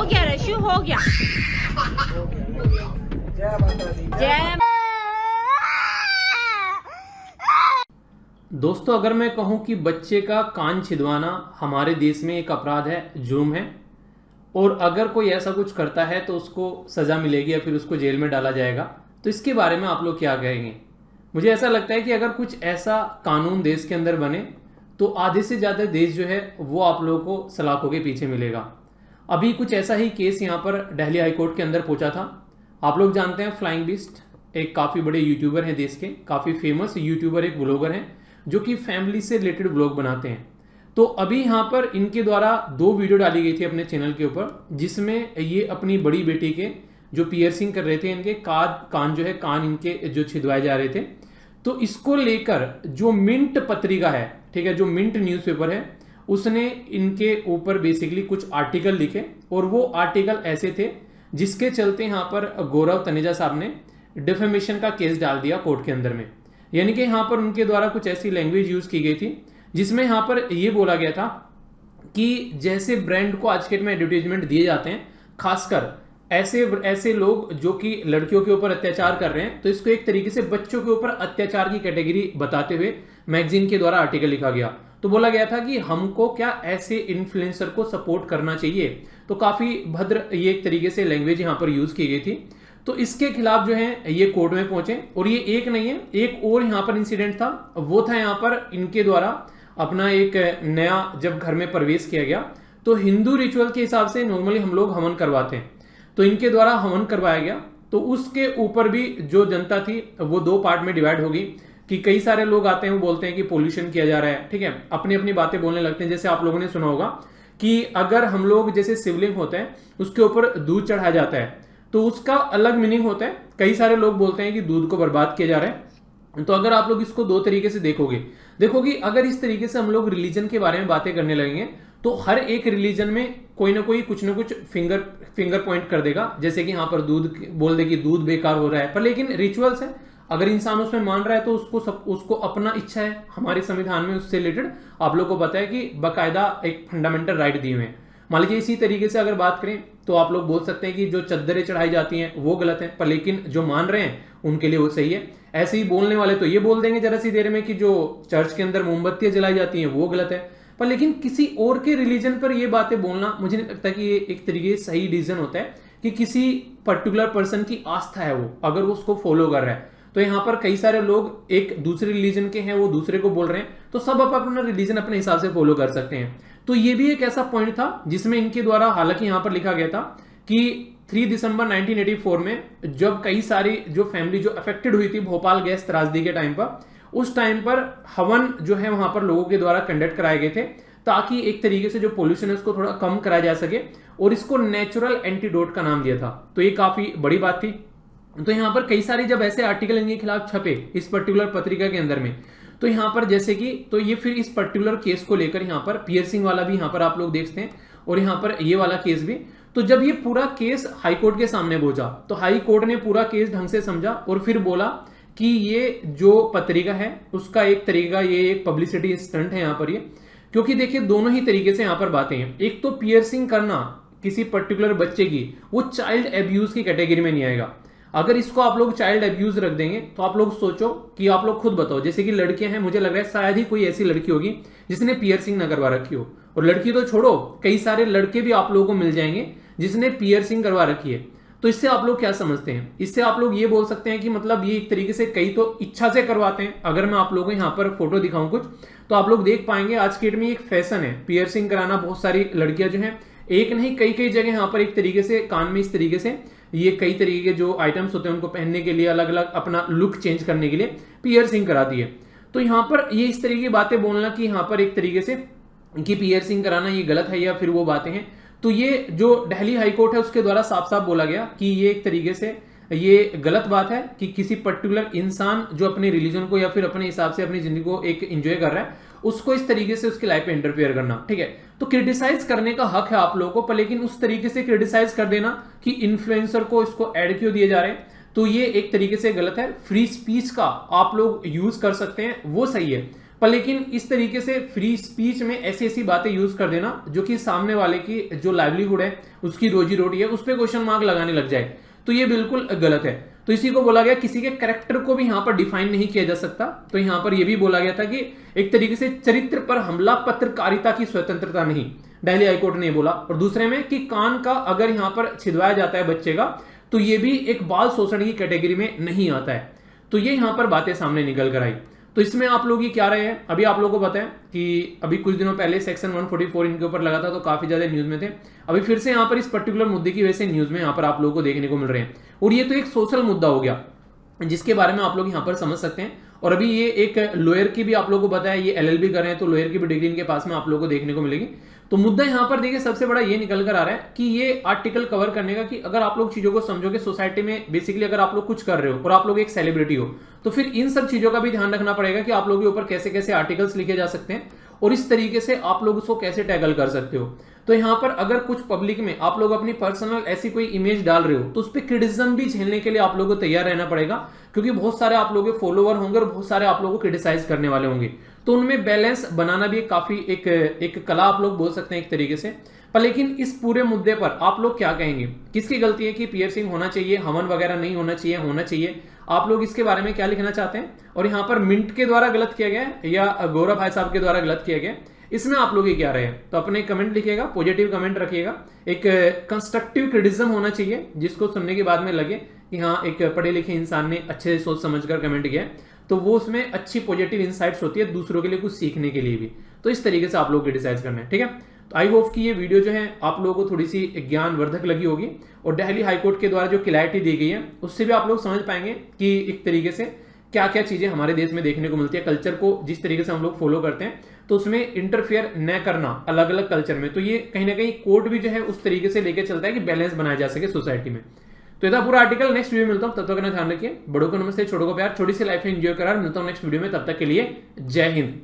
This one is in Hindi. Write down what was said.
गया रशु, हो गया। जय दोस्तों, अगर मैं कहूं कि बच्चे का कान छिदवाना हमारे देश में एक अपराध है, जुर्म है, और अगर कोई ऐसा कुछ करता है तो उसको सज़ा मिलेगी या फिर उसको जेल में डाला जाएगा, तो इसके बारे में आप लोग क्या कहेंगे? मुझे ऐसा लगता है कि अगर कुछ ऐसा कानून देश के अंदर बने तो आधे से ज़्यादा देश जो है वो आप लोगों को सलाखों के पीछे मिलेगा। अभी कुछ ऐसा ही केस यहाँ पर दिल्ली हाई कोर्ट के अंदर पहुंचा था। आप लोग जानते हैं फ्लाइंग बीस्ट एक काफ़ी बड़े यूट्यूबर हैं, देश के काफ़ी फेमस यूट्यूबर, एक ब्लॉगर हैं जो कि फैमिली से रिलेटेड ब्लॉग बनाते हैं। तो अभी यहाँ पर इनके द्वारा 2 वीडियो डाली गई थी अपने चैनल के ऊपर, जिसमें ये अपनी बड़ी बेटी के जो पियर्सिंग कर रहे थे, इनके कान जो है, कान इनके जो छिदवाए जा रहे थे, तो इसको लेकर जो मिंट पत्रिका है, ठीक है, जो मिंट न्यूज़पेपर है, उसने इनके ऊपर बेसिकली कुछ आर्टिकल लिखे, और वो आर्टिकल ऐसे थे जिसके चलते यहाँ पर गौरव तनेजा साहब ने डिफेमेशन का केस डाल दिया कोर्ट के अंदर में। यानी कि यहाँ पर उनके द्वारा कुछ ऐसी लैंग्वेज यूज की गई थी जिसमें यहाँ पर ये बोला गया था कि जैसे ब्रांड को आज के में एडवर्टीजमेंट दिए जाते हैं, खासकर ऐसे लोग जो कि लड़कियों के ऊपर अत्याचार कर रहे हैं, तो इसको एक तरीके से बच्चों के ऊपर अत्याचार की कैटेगरी बताते हुए मैगजीन के द्वारा आर्टिकल लिखा गया। तो बोला गया था कि हमको क्या ऐसे इन्फ्लुएंसर को सपोर्ट करना चाहिए। तो काफी भद्र ये एक तरीके से लैंग्वेज यहाँ पर यूज की गई थी। तो इसके खिलाफ जो है ये कोर्ट में पहुंचे, और ये एक नहीं है, एक और यहाँ पर इंसिडेंट था। वो था यहाँ पर इनके द्वारा अपना एक नया जब घर में प्रवेश किया गया, तो हिंदू रिचुअल के हिसाब से नॉर्मली हम लोग हवन करवाते हैं, तो इनके द्वारा हवन करवाया गया। तो उसके ऊपर भी जो जनता थी वो 2 पार्ट में डिवाइड होगी कि कई सारे लोग आते हैं, वो बोलते हैं कि पोल्यूशन किया जा रहा है, ठीक है, अपनी अपनी बातें बोलने लगते हैं। जैसे आप लोगों ने सुना होगा कि अगर हम लोग जैसे शिवलिंग होते हैं उसके ऊपर दूध चढ़ाया जाता है तो उसका अलग मीनिंग होता है। कई सारे लोग बोलते हैं कि दूध को बर्बाद किया जा रहा है। तो अगर आप लोग इसको 2 तरीके से देखोगे, अगर इस तरीके से हम लोग रिलीजन के बारे में बातें करने लगेंगे तो हर एक रिलीजन में कोई ना कोई कुछ ना कुछ फिंगर पॉइंट कर देगा। जैसे कि यहाँ पर दूध बोल दे कि दूध बेकार हो रहा है, पर लेकिन रिचुअल्स है, अगर इंसान उसमें मान रहा है तो उसको अपना इच्छा है। हमारे संविधान में उससे रिलेटेड आप लोग को पता है कि बाकायदा एक फंडामेंटल राइट दिए हुए हैं। मान लीजिए इसी तरीके से अगर बात करें तो आप लोग बोल सकते हैं कि जो चद्दरें चढ़ाई जाती हैं वो गलत है, पर लेकिन जो मान रहे हैं उनके लिए वो सही है। ऐसे ही बोलने वाले तो ये बोल देंगे जरा सी देर में कि जो चर्च के अंदर मोमबत्तियां जलाई जाती हैं वो गलत है, पर लेकिन किसी और के रिलीजन पर ये बातें बोलना मुझे नहीं लगता कि ये एक तरीके से सही डिसीजन होता है कि किसी पर्टिकुलर पर्सन की आस्था है वो, अगर वो उसको फॉलो कर रहा है। तो यहाँ पर कई सारे लोग एक दूसरे रिलीजन के हैं, वो दूसरे को बोल रहे हैं, तो सब अपना रिलीजन अपने हिसाब से फॉलो कर सकते हैं। तो ये भी एक ऐसा पॉइंट था जिसमें इनके द्वारा हालांकि यहाँ पर लिखा गया था कि 3 दिसंबर 1984 में जब कई सारी जो फैमिली जो अफेक्टेड हुई थी भोपाल गैस त्रासदी के टाइम पर, उस टाइम पर हवन जो है वहां पर लोगों के द्वारा कंडक्ट कराए गए थे, ताकि एक तरीके से जो पोल्यूशन है उसको थोड़ा कम कराया जा सके, और इसको नेचुरल एंटीडोट का नाम दिया था। तो ये काफी बड़ी बात थी। तो यहाँ पर कई सारे जब ऐसे आर्टिकल इनके खिलाफ छपे इस पर्टिकुलर पत्रिका के अंदर में, तो यहाँ पर जैसे कि तो ये फिर इस पर्टिकुलर केस को लेकर यहाँ पर पियर्सिंग वाला भी यहाँ पर आप लोग देखते हैं, और यहाँ पर ये वाला केस भी। तो जब ये पूरा केस हाई कोर्ट के सामने पहुंचा तो हाई कोर्ट ने पूरा केस ढंग से समझा और फिर बोला कि ये जो पत्रिका है उसका एक तरीका, ये एक पब्लिसिटी स्टंट है यहाँ पर ये, क्योंकि देखिए दोनों ही तरीके से यहाँ पर बातें हैं। एक तो पियर्सिंग करना किसी पर्टिकुलर बच्चे की, वो चाइल्ड एब्यूज की कैटेगरी में नहीं आएगा। अगर इसको आप लोग चाइल्ड एब्यूज रख देंगे तो आप लोग सोचो कि आप लोग खुद बताओ, जैसे कि लड़कियां हैं, मुझे लग रहा है शायद ही कोई ऐसी लड़की होगी जिसने पियर्सिंग न करवा रखी हो, और लड़की तो छोड़ो, कई सारे लड़के भी आप लोगों को मिल जाएंगे जिसने पियर्सिंग करवा रखी है। तो इससे आप लोग क्या समझते हैं? इससे आप लोग ये बोल सकते हैं कि मतलब ये एक तरीके से कई तो इच्छा से करवाते हैं। अगर मैं आप लोगों को यहाँ पर फोटो दिखाऊं कुछ, तो आप लोग देख पाएंगे आज के डेट में एक फैशन है पियर्सिंग कराना। बहुत सारी लड़कियां जो हैं, एक नहीं कई जगह यहाँ पर एक तरीके से कान में इस तरीके से ये कई तरीके के जो आइटम्स होते हैं उनको पहनने के लिए, अलग अलग अपना लुक चेंज करने के लिए पियर्सिंग करा दी है। तो यहाँ पर ये इस तरीके की बातें बोलना कि यहाँ पर एक तरीके से कि पियर्सिंग कराना ये गलत है या फिर वो बातें हैं, तो ये जो दिल्ली हाई कोर्ट है उसके द्वारा साफ साफ बोला गया कि ये एक तरीके से ये गलत बात है कि किसी पर्टिकुलर इंसान जो अपने रिलीजन को या फिर अपने हिसाब से अपनी जिंदगी को एक एंजॉय कर रहा है, उसको इस तरीके से उसकी लाइफ में इंटरफेयर करना, ठीक है। तो क्रिटिसाइज करने का हक है आप लोगों को, पर लेकिन उस तरीके से क्रिटिसाइज कर देना कि इन्फ्लुएंसर को इसको ऐड क्यों दिए जा रहे हैं, तो ये एक तरीके से गलत है। फ्री स्पीच का आप लोग यूज कर सकते हैं, वो सही है, पर लेकिन इस तरीके से फ्री स्पीच में ऐसी ऐसी बातें यूज कर देना जो कि सामने वाले की जो लाइवलीहुड है, उसकी रोजी रोटी है, उस पर क्वेश्चन मार्क लगाने लग जाए, तो ये बिल्कुल गलत है। तो इसी को बोला गया, किसी के कैरेक्टर को भी यहां पर डिफाइन नहीं किया जा सकता। तो यहां पर यह भी बोला गया था कि एक तरीके से चरित्र पर हमला पत्रकारिता की स्वतंत्रता नहीं, दिल्ली हाईकोर्ट ने बोला। और दूसरे में कि कान का अगर यहां पर छिदवाया जाता है बच्चे का, तो यह भी एक बाल शोषण की कैटेगरी में नहीं आता है। तो ये यहां पर बातें सामने निकल कर आई। तो इसमें आप लोग ये क्या रहे हैं, अभी आप लोगों को पता है कि अभी कुछ दिनों पहले सेक्शन 144 इनके ऊपर लगा था, तो काफी ज्यादा न्यूज में थे। अभी फिर से यहाँ पर इस पर्टिकुलर मुद्दे की वजह से न्यूज में यहाँ पर आप लोगों को देखने को मिल रहे हैं। और ये तो एक सोशल मुद्दा हो गया जिसके बारे में आप लोग यहाँ पर समझ सकते हैं। और अभी ये एक लॉयर की भी आप लोगों को बताया, ये एलएलबी कर रहे हैं, तो लॉयर की भी डिग्री इनके पास में आप लोगों को देखने को मिलेगी। तो मुद्दा यहाँ पर देखिए सबसे बड़ा ये निकल कर आ रहा है कि ये आर्टिकल कवर करने का कि अगर आप लोग चीजों को समझोगे सोसाइटी में, बेसिकली अगर आप लोग कुछ कर रहे हो और आप लोग एक सेलिब्रिटी हो, तो फिर इन सब चीजों का भी ध्यान रखना पड़ेगा कि आप लोगों के ऊपर कैसे कैसे आर्टिकल्स लिखे जा सकते हैं और इस तरीके से आप लोग उसको कैसे टैकल कर सकते हो। तो यहाँ पर अगर कुछ पब्लिक में आप लोग अपनी पर्सनल ऐसी कोई इमेज डाल रहे हो, तो उस पर क्रिटिसिज्म भी झेलने के लिए आप लोगों को तैयार रहना पड़ेगा, क्योंकि बहुत सारे आप लोगों के फॉलोवर होंगे और बहुत सारे आप लोगों को क्रिटिसाइज करने वाले होंगे। तो उनमें बैलेंस बनाना भी काफी एक कला आप लोग बोल सकते हैं एक तरीके से। पर लेकिन इस पूरे मुद्दे पर आप लोग क्या कहेंगे, किसकी गलती है कि पियर्सिंग होना चाहिए, हवन वगैरह नहीं होना चाहिए, होना चाहिए? आप लोग इसके बारे में क्या लिखना चाहते हैं? और यहाँ पर मिंट के द्वारा गलत किया गया है या गौरव भाई साहब के द्वारा गलत किया गया, इसमें आप लोग ये क्या रहे हैं? तो अपने कमेंट लिखिएगा, पॉजिटिव कमेंट रखिएगा। एक कंस्ट्रक्टिव क्रिटिसिज्म होना चाहिए जिसको सुनने के बाद में लगे कि हाँ एक पढ़े लिखे इंसान ने अच्छे सोच समझकर कमेंट किया, तो वो उसमें अच्छी पॉजिटिव इंसाइट्स होती है दूसरों के लिए कुछ सीखने के लिए भी। तो इस तरीके से आप लोग डिसाइड करना है, ठीक है। तो आई होप कि ये वीडियो जो है आप लोगों को थोड़ी सी ज्ञानवर्धक लगी होगी और दिल्ली हाईकोर्ट के द्वारा जो क्लैरिटी दी गई है उससे भी आप लोग समझ पाएंगे कि एक तरीके से क्या क्या चीजें हमारे देश में देखने को मिलती है। कल्चर को जिस तरीके से हम लोग फॉलो करते हैं तो उसमें इंटरफेयर न करना अलग अलग कल्चर में, तो ये कहीं ना कहीं कोर्ट भी जो है उस तरीके से लेके चलता है कि बैलेंस बनाया जा सके सोसाइटी में। तो ये था पूरा आर्टिकल। नेक्स्ट वीडियो मिलता हूं, तब तक अपना ध्यान रखिए। बड़ों को नमस्ते, छोटों को प्यार, छोटी सी लाइफ में एंजॉय करा। मिलता हूं नेक्स्ट वीडियो में, तब तक के लिए जय हिंद।